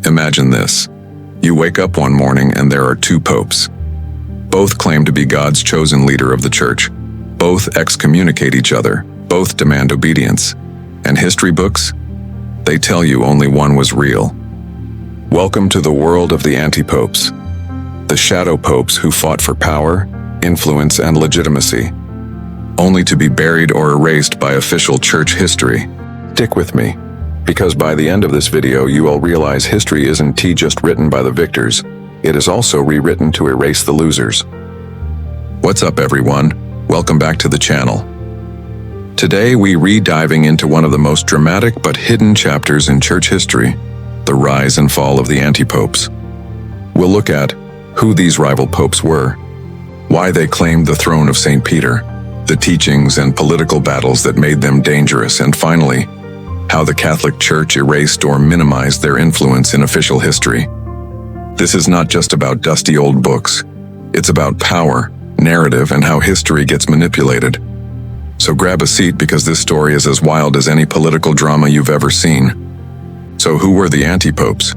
Imagine this. You wake up one morning and there are two popes. Both claim to be God's chosen leader of the church. Both excommunicate each other. Both demand obedience. And history books? They tell you only one was real. Welcome to the world of the Antipopes, the shadow popes who fought for power, influence, and legitimacy, only to be buried or erased by official church history. Stick with me, because by the end of this video you will realize history isn't just written by the victors, it is also rewritten to erase the losers. What's up everyone? Welcome back to the channel. Today we re-diving into one of the most dramatic but hidden chapters in church history, the rise and fall of the Antipopes. We'll look at who these rival popes were, why they claimed the throne of St. Peter, the teachings and political battles that made them dangerous, and finally, how the Catholic Church erased or minimized their influence in official history. This is not just about dusty old books. It's about power, narrative, and how history gets manipulated. So grab a seat because this story is as wild as any political drama you've ever seen. So who were the Antipopes?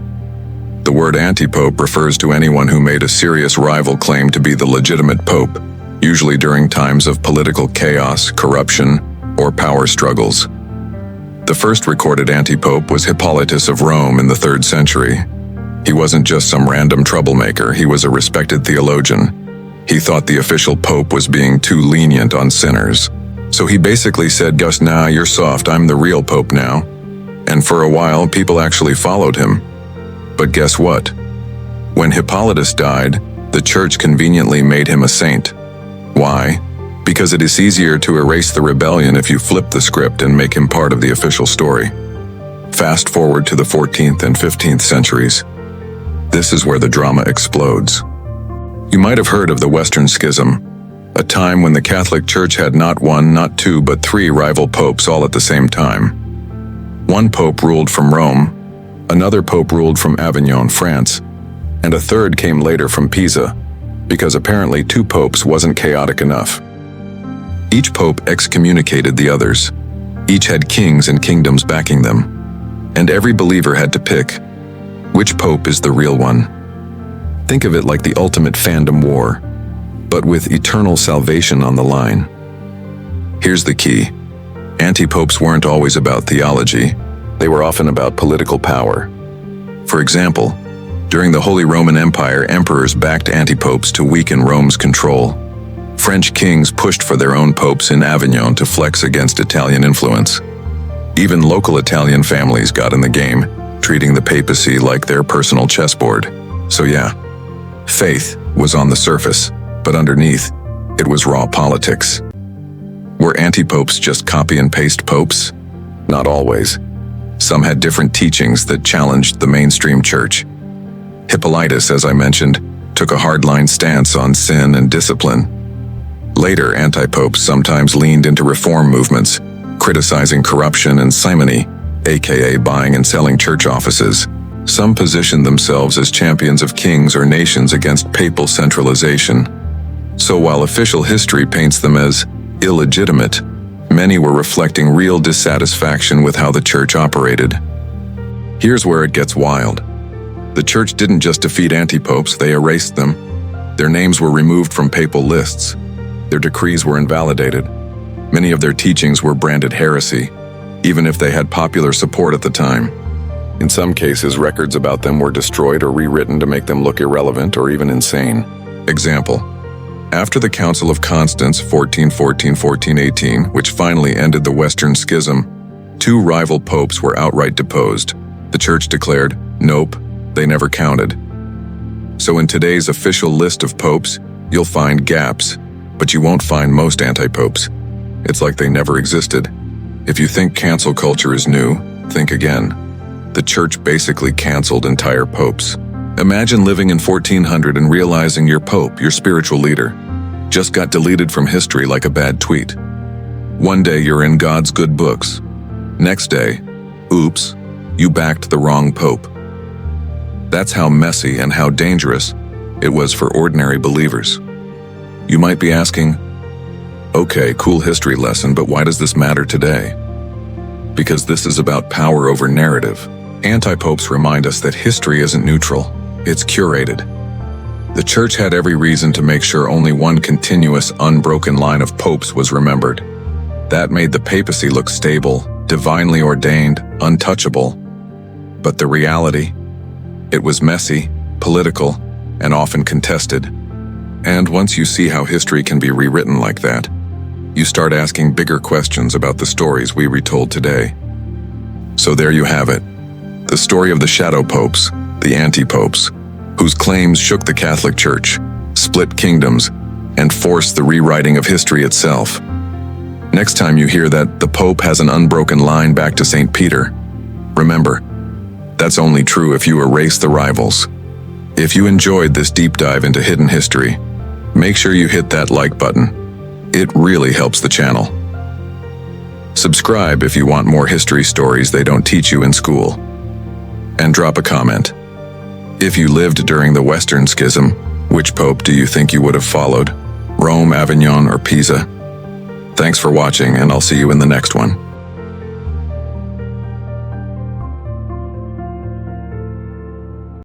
The word antipope refers to anyone who made a serious rival claim to be the legitimate pope, usually during times of political chaos, corruption, or power struggles. The first recorded antipope was Hippolytus of Rome in the 3rd century. He wasn't just some random troublemaker, he was a respected theologian. He thought the official pope was being too lenient on sinners. So he basically said, "Gus, nah, you're soft, I'm the real pope now." And for a while, people actually followed him. But guess what? When Hippolytus died, the church conveniently made him a saint. Why? Because it is easier to erase the rebellion if you flip the script and make him part of the official story. Fast forward to the 14th and 15th centuries. This is where the drama explodes. You might have heard of the Western Schism, a time when the Catholic Church had not one, not two, but three rival popes all at the same time. One pope ruled from Rome, another pope ruled from Avignon, France, and a third came later from Pisa, because apparently two popes wasn't chaotic enough. Each pope excommunicated the others. Each had kings and kingdoms backing them, and every believer had to pick which pope is the real one. Think of it like the ultimate fandom war, but with eternal salvation on the line. Here's the key. Antipopes weren't always about theology. They were often about political power. For example, during the Holy Roman Empire, emperors backed antipopes to weaken Rome's control. French kings pushed for their own popes in Avignon to flex against Italian influence. Even local Italian families got in the game, treating the papacy like their personal chessboard. So yeah, faith was on the surface, but underneath, it was raw politics. Were antipopes just copy and paste popes? Not always. Some had different teachings that challenged the mainstream church. Hippolytus, as I mentioned, took a hardline stance on sin and discipline. Later, antipopes sometimes leaned into reform movements, criticizing corruption and simony, aka buying and selling church offices. Some positioned themselves as champions of kings or nations against papal centralization. So while official history paints them as illegitimate, many were reflecting real dissatisfaction with how the church operated. Here's where it gets wild. The church didn't just defeat antipopes, they erased them. Their names were removed from papal lists. Their decrees were invalidated. Many of their teachings were branded heresy, even if they had popular support at the time. In some cases, records about them were destroyed or rewritten to make them look irrelevant or even insane. Example: after the Council of Constance 1414-1418, which finally ended the Western Schism, two rival popes were outright deposed. The church declared, nope, they never counted. So in today's official list of popes, you'll find gaps, but you won't find most antipopes. It's like they never existed. If you think cancel culture is new, think again. The church basically canceled entire popes. Imagine living in 1400 and realizing your pope, your spiritual leader, just got deleted from history like a bad tweet. One day you're in God's good books. Next day, oops, you backed the wrong pope. That's how messy and how dangerous it was for ordinary believers. You might be asking, okay, cool history lesson, but why does this matter today? Because this is about power over narrative. Antipopes remind us that history isn't neutral, it's curated. The Church had every reason to make sure only one continuous, unbroken line of popes was remembered. That made the papacy look stable, divinely ordained, untouchable. But the reality? It was messy, political, and often contested. And once you see how history can be rewritten like that, you start asking bigger questions about the stories we retold today. So there you have it. The story of the shadow popes, the Antipopes, whose claims shook the Catholic Church, split kingdoms, and forced the rewriting of history itself. Next time you hear that the Pope has an unbroken line back to St. Peter, remember, that's only true if you erase the rivals. If you enjoyed this deep dive into hidden history, make sure you hit that like button. It really helps the channel. Subscribe if you want more history stories they don't teach you in school. And drop a comment. If you lived during the Western Schism, which pope do you think you would have followed? Rome, Avignon, or Pisa? Thanks for watching, and I'll see you in the next one.